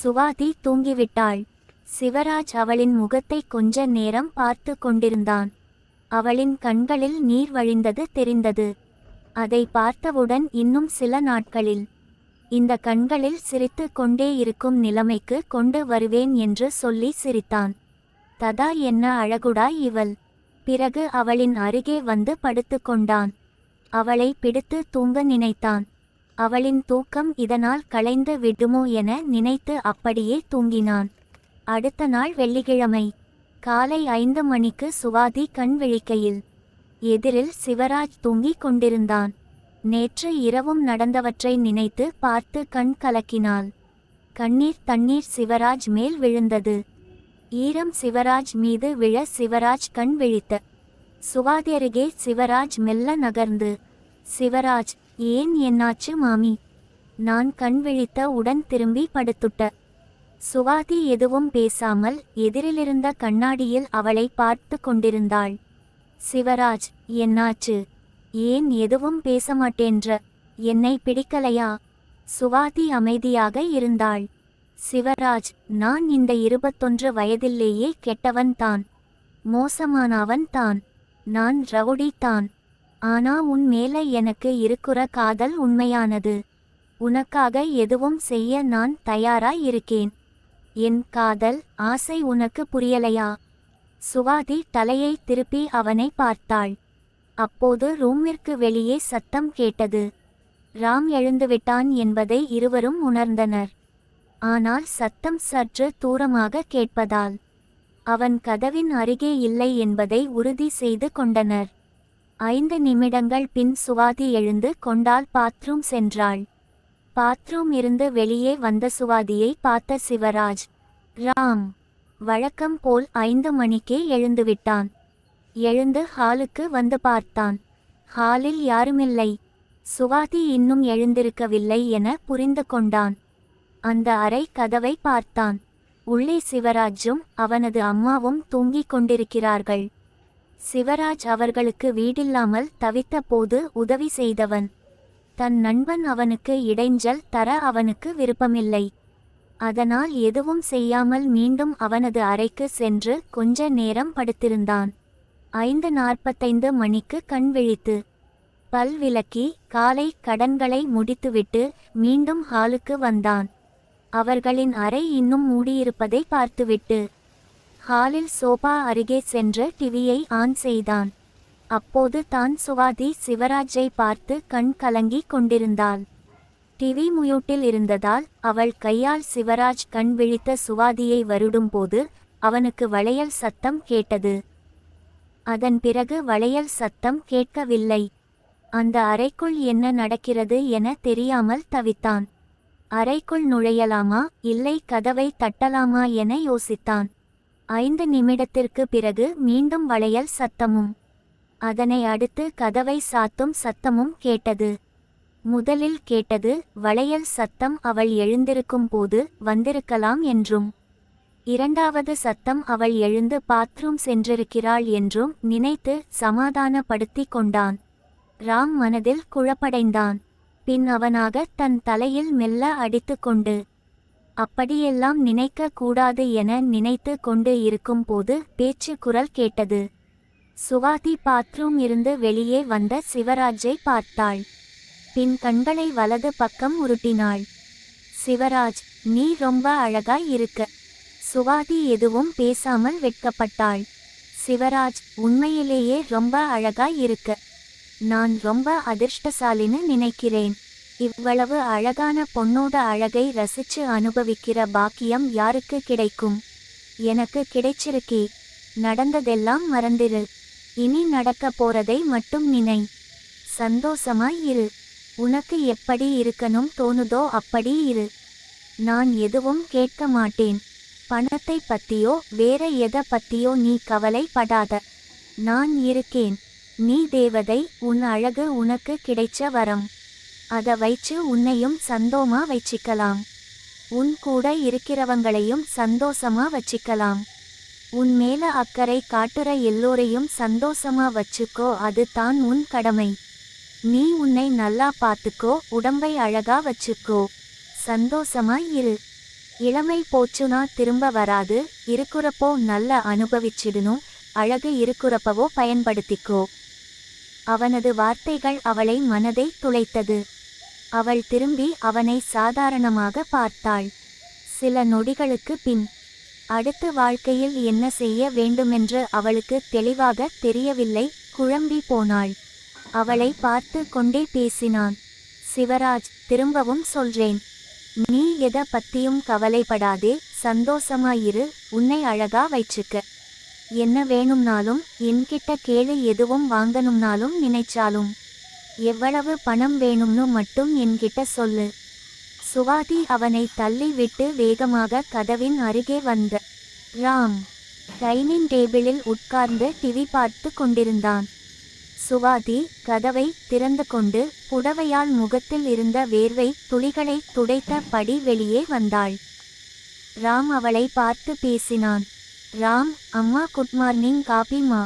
சுவாதி தூங்கிவிட்டாள். சிவராஜ் அவளின் முகத்தை கொஞ்ச நேரம் பார்த்து கொண்டிருந்தான். அவளின் கண்களில் நீர் வழிந்தது தெரிந்தது. அதை பார்த்தவுடன் இன்னும் சில நாட்களில் இந்த கண்களில் சிரித்து கொண்டே இருக்கும் நிலைமைக்கு கொண்டு வருவேன் என்று சொல்லி சிரித்தான். ததா என்ன அழகுடா இவள்! பிறகு அவளின் அருகே வந்து படுத்து கொண்டான். அவளை பிடித்து தூங்க நினைத்தான். அவளின் தூக்கம் இதனால் கலைந்து விடுமோ என நினைத்து அப்படியே தூங்கினான். அடுத்த நாள் வெள்ளிக்கிழமை காலை 5 மணிக்கு சுவாதி கண் விழிக்கையில் எதிரில் சிவராஜ் தூங்கிக் கொண்டிருந்தான். நேற்று இரவும் நடந்தவற்றை நினைத்து பார்த்து கண் கலக்கினாள். கண்ணீர் தண்ணீர் சிவராஜ் மேல் விழுந்தது. ஈரம் சிவராஜ் மீது விழ சிவராஜ் கண் விழித்த. சுவாதி அருகே சிவராஜ் மெல்ல நகர்ந்து, சிவராஜ், ஏன் என்னாச்சு மாமி? நான் கண் விழித்த உடன் திரும்பி படுத்துட்ட. சுவாதி எதுவும் பேசாமல் எதிரிலிருந்த கண்ணாடியில் அவளை பார்த்து கொண்டிருந்தாள். சிவராஜ், என்னாச்சு? ஏன் எதுவும் பேச மாட்டேன்ற? என்னை பிடிக்கலையா? சுவாதி அமைதியாக இருந்தாள். சிவராஜ், நான் இந்த 21 வயதிலேயே கெட்டவன் தான், மோசமானவன் தான், நான் ரவுடி தான். ஆனா உன் மேல எனக்கு இருக்குற காதல் உண்மையானது. உனக்காக எதுவும் செய்ய நான் தயாராய் இருக்கேன். என் காதல் ஆசை உனக்கு புரியலையா? சுவாதி தலையை திருப்பி அவனை பார்த்தாள். அப்போது ரூமிற்கு வெளியே சத்தம் கேட்டது. ராம் எழுந்துவிட்டான் என்பதை இருவரும் உணர்ந்தனர். ஆனால் சத்தம் சற்று தூரமாக கேட்பதால் அவன் கதவின் அருகே இல்லை என்பதை உறுதி செய்து கொண்டனர். 5 நிமிடங்கள் பின் சுவாதி எழுந்து கொண்டால் பாத்ரூம் சென்றாள். பாத்ரூம் இருந்து வெளியே வந்த சுவாதியை பார்த்த சிவராஜ், ராம் வழக்கம் போல் 5 மணிக்கே எழுந்துவிட்டான். எழுந்து ஹாலுக்கு வந்து பார்த்தான். ஹாலில் யாருமில்லை. சுவாதி இன்னும் எழுந்திருக்கவில்லை என புரிந்து கொண்டான். அந்த அறை கதவை பார்த்தான். உள்ளே சிவராஜும் அவனது அம்மாவும் தூங்கிக் கொண்டிருக்கிறார்கள். சிவராஜ் அவர்களுக்கு வீடில்லாமல் தவித்த போது உதவி செய்தவன். தன் நண்பன் அவனுக்கு இடைஞ்சல் தர அவனுக்கு விருப்பமில்லை. அதனால் எதுவும் செய்யாமல் மீண்டும் அவனது அறைக்கு சென்று கொஞ்ச நேரம் படுத்திருந்தான். 5:45 மணிக்கு கண் விழித்து பல் விளக்கி காலை கடன்களை முடித்துவிட்டு மீண்டும் ஹாலுக்கு வந்தான். அவர்களின் அறை இன்னும் மூடியிருப்பதை பார்த்துவிட்டு ஹாலில் சோபா அருகே சென்று டிவியை ஆன் செய்தான். அப்போது தான் சுவாதி சிவராஜை பார்த்து கண் கலங்கி கொண்டிருந்தாள். டிவி மியூட்டில் இருந்ததால் அவள் கையால் சிவராஜ் கண் விழித்த சுவாதியை வருடும்போது அவனுக்கு வளையல் சத்தம் கேட்டது. அதன் பிறகு வளையல் சத்தம் கேட்கவில்லை. அந்த அறைக்குள் என்ன நடக்கிறது என தெரியாமல் தவித்தான். அறைக்குள் நுழையலாமா இல்லை கதவை தட்டலாமா என யோசித்தான். 5 நிமிடத்திற்கு பிறகு மீண்டும் வளையல் சத்தமும் அதனை அடுத்து கதவை சாத்தும் சத்தமும் கேட்டது. முதலில் கேட்டது வளையல் சத்தம் அவள் எழுந்திருக்கும் போது வந்திருக்கலாம் என்றும், இரண்டாவது சத்தம் அவள் எழுந்து பாத்ரூம் சென்றிருக்கிறாள் என்றும் நினைத்து சமாதானப்படுத்தி கொண்டான். ராம் மனதில் குழப்படைந்தான். பின் அவனாக தன் தலையில் மெல்ல அடித்து கொண்டு, அப்படியெல்லாம் நினைக்க கூடாது என நினைத்து கொண்டு இருக்கும் போது பேச்சு குரல் கேட்டது. சுவாதி பாத்ரூம் இருந்து வெளியே வந்த சிவராஜை பார்த்தாள். பின் கண்களை வலது பக்கம் உருட்டினாள். சிவராஜ், நீ ரொம்ப அழகாய் இருக்க. சுவாதி எதுவும் பேசாமல் வெட்கப்பட்டாள். சிவராஜ், உண்மையிலேயே ரொம்ப அழகாய் இருக்க. நான் ரொம்ப அதிர்ஷ்டசாலின்னு நினைக்கிறேன். இவ்வளவு அழகான பொண்ணோட அழகை ரசிச்சு அனுபவிக்கிற பாக்கியம் யாருக்கு கிடைக்கும்? எனக்கு கிடைச்சிருக்கே. நடந்ததெல்லாம் மறந்திரு. இனி நடக்க போறதை மட்டும் நினை. சந்தோஷமாய் இரு. உனக்கு எப்படி இருக்கணும் தோணுதோ அப்படி இரு. நான் எதுவும் கேட்க மாட்டேன். பணத்தை பத்தியோ வேற எதை பத்தியோ நீ கவலைப்படாத. நான் இருக்கேன். நீ தேவதை. உன் அழகு உனக்கு கிடைச்ச வரம். அத வைச்சு உன்னையும் சந்தோமா வச்சிக்கலாம். உன் கூட இருக்கிறவங்களையும் சந்தோஷமா வச்சிக்கலாம். உன் மேல அக்கறை காட்டுற எல்லோரையும் சந்தோஷமா வச்சுக்கோ. அது தான் உன் கடமை. நீ உன்னை நல்லா பார்த்துக்கோ. உடம்பை அழகா வச்சுக்கோ. சந்தோஷமாய் இரு. இளமை போச்சுனா திரும்ப வராது, இருக்குறப்போ நல்ல அனுபவிச்சிடணும், அழகு இருக்குறப்பவோ பயன்படுத்திக்கோ. அவனது வார்த்தைகள் அவளை மனதை துளைத்தது. அவள் திரும்பி அவனை சாதாரணமாக பார்த்தாள். சில நொடிகளுக்கு பின் அடுத்து வாழ்க்கையில் என்ன செய்ய வேண்டுமென்று அவளுக்கு தெளிவாக தெரியவில்லை. குழம்பி போனாள். அவளை பார்த்து கொண்டே பேசினான். சிவராஜ், திரும்பவும் சொல்றேன், நீ எத பத்தியும் கவலைப்படாதே, சந்தோஷமாயிரு, உன்னை அழகா வைச்சுக்க. என்ன வேணும்னாலும் என்கிட்ட கேளு, எதுவும் வாங்கணும்னாலும் நினைச்சாலும். எவ்வளவு பணம் வேணும்னு மட்டும் என்கிட்ட சொல்லு. சுவாதி அவனை தள்ளி விட்டு வேகமாக கதவின் அருகே வந்த ராம் டைனிங் டேபிளில் உட்கார்ந்து டிவி பார்த்து கொண்டிருந்தான். சுவாதி கதவை திறந்து கொண்டு புடவையால் முகத்தில் இருந்த வேர்வை துளிகளை துடைத்த படி வெளியே வந்தாள். ராம் அவளை பார்த்து பேசினான். ராம், அம்மா குட் மார்னிங், காபி மா.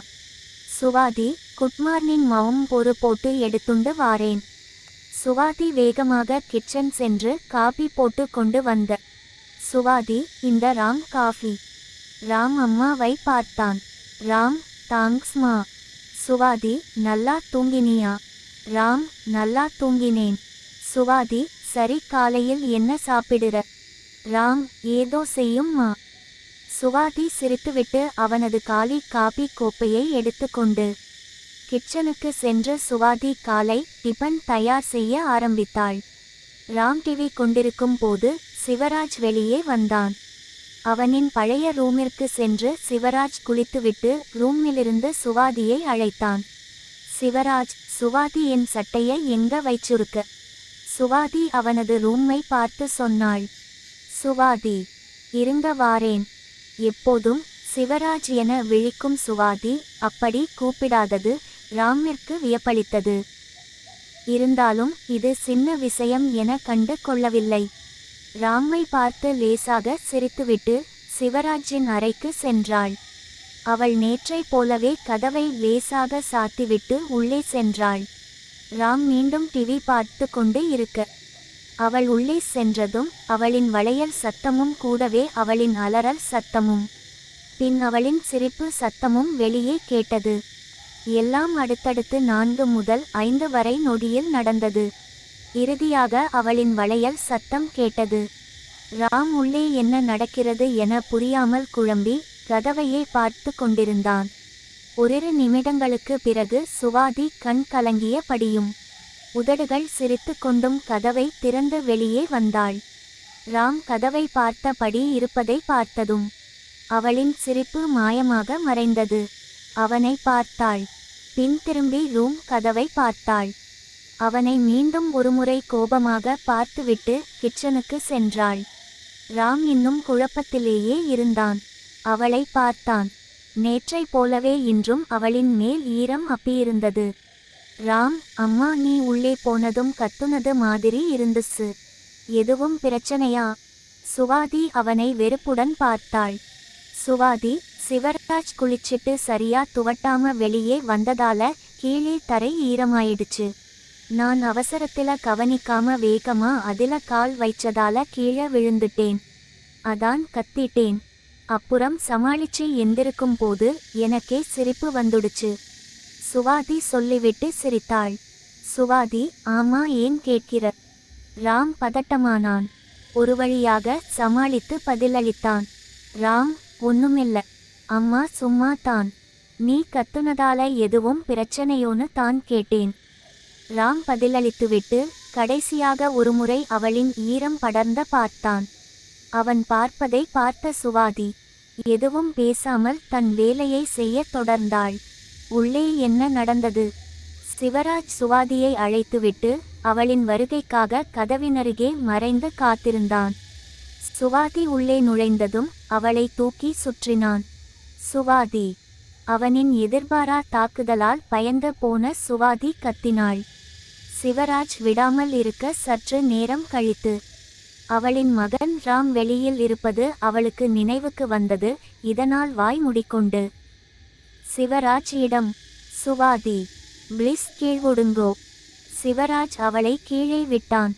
சுவாதி, குட் மார்னிங் மாவும், பொறு போட்டு எடுத்துண்டு வாரேன். சுவாதி வேகமாக கிச்சன் சென்று காபி போட்டு கொண்டு வந்த சுவாதி, இந்த ராம் காஃபி. ராம் அம்மாவை பார்த்தான். ராம், தாங்க்ஸ் மா. சுவாதி, நல்லா தூங்கினியா? ராம், நல்லா தூங்கினேன். சுவாதி, சரி, காலையில் என்ன சாப்பிடுற? ராம், ஏதோ செய்யும் மா. சுவாதி சிரித்துவிட்டு அவனது காலி காபி கோப்பையை எடுத்துக்கொண்டு கிச்சனுக்கு சென்று சுவாதி காலை டிபன் தயார் செய்ய ஆரம்பித்தாள். ராம் டிவி கொண்டிருக்கும் போது சிவராஜ் வெளியே வந்தான். அவனின் பழைய ரூமிற்கு சென்று சிவராஜ் குளித்துவிட்டு ரூமிலிருந்து சுவாதியை அழைத்தான். சிவராஜ், சுவாதி என் சட்டையை எங்க வைச்சுருக்க? சுவாதி அவனது ரூமை பார்த்து சொன்னாள். சுவாதி, இருங்க வாரேன். எப்போதும் சிவராஜ் என விழிக்கும் சுவாதி அப்படி கூப்பிடாதது ராமிற்கு வியப்பளித்தது. இருந்தாலும் இது சின்ன விஷயம் என கண்டு கொள்ளவில்லை. ராமை பார்த்து லேசாக சிரித்துவிட்டு சிவராஜின் அறைக்கு சென்றாள். அவள் நேற்றை போலவே கதவை லேசாக சாத்திவிட்டு உள்ளே சென்றாள். ராம் மீண்டும் டிவி பார்த்து கொண்டு இருக்க அவள் உள்ளே சென்றதும் அவளின் வளையல் சத்தமும் கூடவே அவளின் அலறல் சத்தமும் பின் அவளின் சிரிப்பு சத்தமும் வெளியே கேட்டது. எல்லாம் அடுத்தடுத்து 4 முதல் 5 வரை நொடியில் நடந்தது. இறுதியாக அவளின் வளையல் சத்தம் கேட்டது. ராம் உள்ளே என்ன நடக்கிறது என புரியாமல் குழம்பி கதவையே பார்த்து கொண்டிருந்தான். ஓரிரு நிமிடங்களுக்கு பிறகு சுவாதி கண் கலங்கிய படியும் உதடுகள் சிரித்து கொண்டும் கதவை திறந்து வெளியே வந்தாள். ராம் கதவை பார்த்தபடி இருப்பதை பார்த்ததும் அவளின் சிரிப்பு மாயமாக மறைந்தது. அவனை பார்த்தாள். பின் திரும்பி ரூம் கதவை பார்த்தாள். அவனை மீண்டும் ஒருமுறை கோபமாக பார்த்துவிட்டு கிச்சனுக்கு சென்றாள். ராம் இன்னும் குழப்பத்திலேயே இருந்தான். அவளை பார்த்தான். நேற்றை போலவே இன்றும் அவளின் மேல் ஈரம் அப்பியிருந்தது. ராம், அம்மா நீ உள்ளே போனதும் கத்துனது மாதிரி இருந்துச்சு. எதுவும் பிரச்சனையா? சுவாதி அவனை வெறுப்புடன் பார்த்தாள். சுவாதி, சிவராஜ் குளிச்சிட்டு சரியா துவட்டாம வெளியே வந்ததால கீழே தரை ஈரமாயிடுச்சு. நான் அவசரத்துல கவனிக்காம வேகமா அதில கால் வைச்சதால கீழே விழுந்துட்டேன். அதான் கத்திட்டேன். அப்புறம் சமாளிச்சு எந்திருக்கும் போது எனக்கே சிரிப்பு வந்துடுச்சு. சுவாதி சொல்லிவிட்டு சிரித்தாள். சுவாதி, ஆமா, ஏன் கேட்கிற? ராம் பதட்டமானான். ஒரு வழியாக சமாளித்து பதிலளித்தான். ராம், ஒண்ணுமில்ல அம்மா, சும்மா தான். நீ கத்துனதால எதுவும் பிரச்சனையோன்னு தான் கேட்டேன். ராம் பதிலளித்துவிட்டு கடைசியாக ஒருமுறை அவளின் ஈரம் படர்ந்த பார்த்தான். அவன் பார்ப்பதை பார்த்த சுவாதி எதுவும் பேசாமல் தன் வேலையை செய்ய தொடர்ந்தாள். உள்ளே என்ன நடந்தது? சிவராஜ் சுவாதியை அழைத்துவிட்டு அவளின் வருகைக்காக கதவினருகே மறைந்து காத்திருந்தான். சுவாதி உள்ளே நுழைந்ததும் அவளை தூக்கி சுற்றினான். சுவாதி. அவனின் எதிர்பாரா தாக்குதலால் பயந்து போன சுவாதி கத்தினாள். சிவராஜ் விடாமல் இருக்க சற்று நேரம் கழித்து அவளின் மகன் ராம் வெளியில் இருப்பது அவளுக்கு நினைவுக்கு வந்தது. இதனால் வாய் முடிக்கொண்டு சிவராஜ் இடம், சுவாதி ப்ளீஸ் கீழ்வுடுங்கோ. சிவராஜ் அவளை கீழே விட்டான்.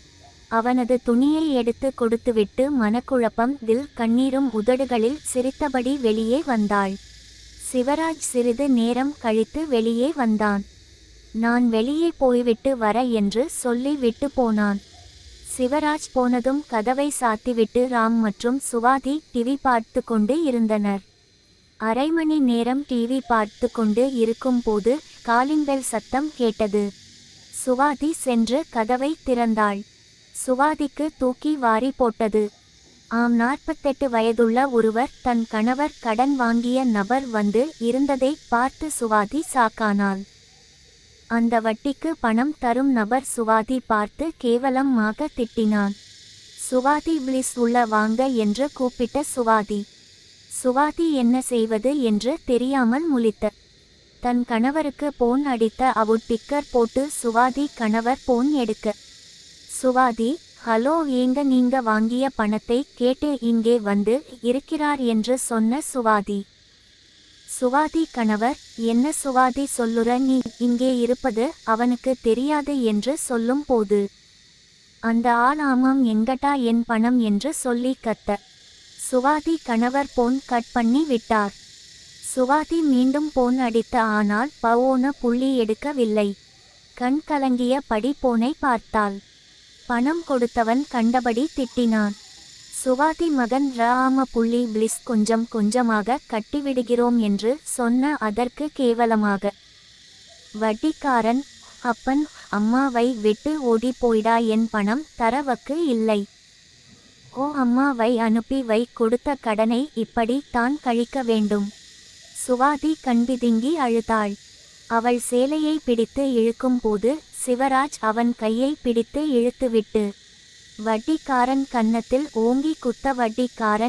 அவனது துணியை எடுத்து கொடுத்துவிட்டு மனக்குழப்பம் கண்ணீரும் உதடுகளில் சிரித்தபடி வெளியே வந்தாள். சிவராஜ் சிறிது நேரம் கழித்து வெளியே வந்தான். நான் வெளியே போய்விட்டு வர என்று சொல்லி விட்டு போனான். சிவராஜ் போனதும் கதவை சாத்திவிட்டு ராம் மற்றும் சுவாதி டிவி பார்த்து கொண்டு இருந்தனர். அரை மணி நேரம் டிவி பார்த்து கொண்டு இருக்கும்போது காலிங் பெல் சத்தம் கேட்டது. சுவாதி சென்று கதவை திறந்தாள். சுவாதிக்கு தூக்கி வாரி போட்டது. 48 வயதுள்ள ஒருவர், தன் கணவர் கடன் வாங்கிய நபர் வந்து இருந்ததை பார்த்து சுவாதி சாக்கானாள். அந்த வட்டிக்கு பணம் தரும் நபர் சுவாதி பார்த்து கேவலமாக திட்டினான். சுவாதி ப்ளீஸ் உள்ள வாங்க என்று கூப்பிட்ட சுவாதி என்ன செய்வது என்று தெரியாமல் முழித்த. தன் கணவருக்கு போன் அடித்த அவுட் பிக்கர் போட்டு சுவாதி கணவர் போன் எடுக்க. சுவாதி, ஹலோ, ஏங்க நீங்க வாங்கிய பணத்தை கேட்டு இங்கே வந்து இருக்கிறார் என்று சொன்ன சுவாதி கணவர், என்ன சுவாதி சொல்லுற, நீ இங்கே இருப்பது அவனுக்கு தெரியாது என்று சொல்லும் போது அந்த ஆள் ஆமாம் எங்கட்டா என் பணம் என்று சொல்லி கத்த. சுவாதி கணவர் போன் கட் பண்ணி விட்டார். சுவாதி மீண்டும் போன் அடித்த, ஆனால் பவோன புள்ளி எடுக்கவில்லை. கண் கலங்கிய படி போனை பார்த்தாள். பணம் கொடுத்தவன் கண்டபடி திட்டினான். சுவாதி மகன் ராம புள்ளி ப்ளீஸ் கொஞ்சம் கொஞ்சமாக கட்டிவிடுகிறோம் என்று சொன்ன அதற்கு கேவலமாக, வட்டிக்காரன் அப்பன் அம்மாவை விட்டு ஓடி போய்டா, என் பணம் தரவக்கு இல்லை. ஓ அம்மாவை அனுப்பி வை, கொடுத்த கடனை இப்படி தான் கழிக்க வேண்டும். சுவாதி கண்பிதுங்கி அழுதாள். அவள் சேலையை பிடித்து இழுக்கும் போது சிவராஜ் அவன் கையை பிடித்து இழுத்துவிட்டு வட்டிக்காரன் கன்னத்தில் ஓங்கி குத்த. வட்டிக்காரன்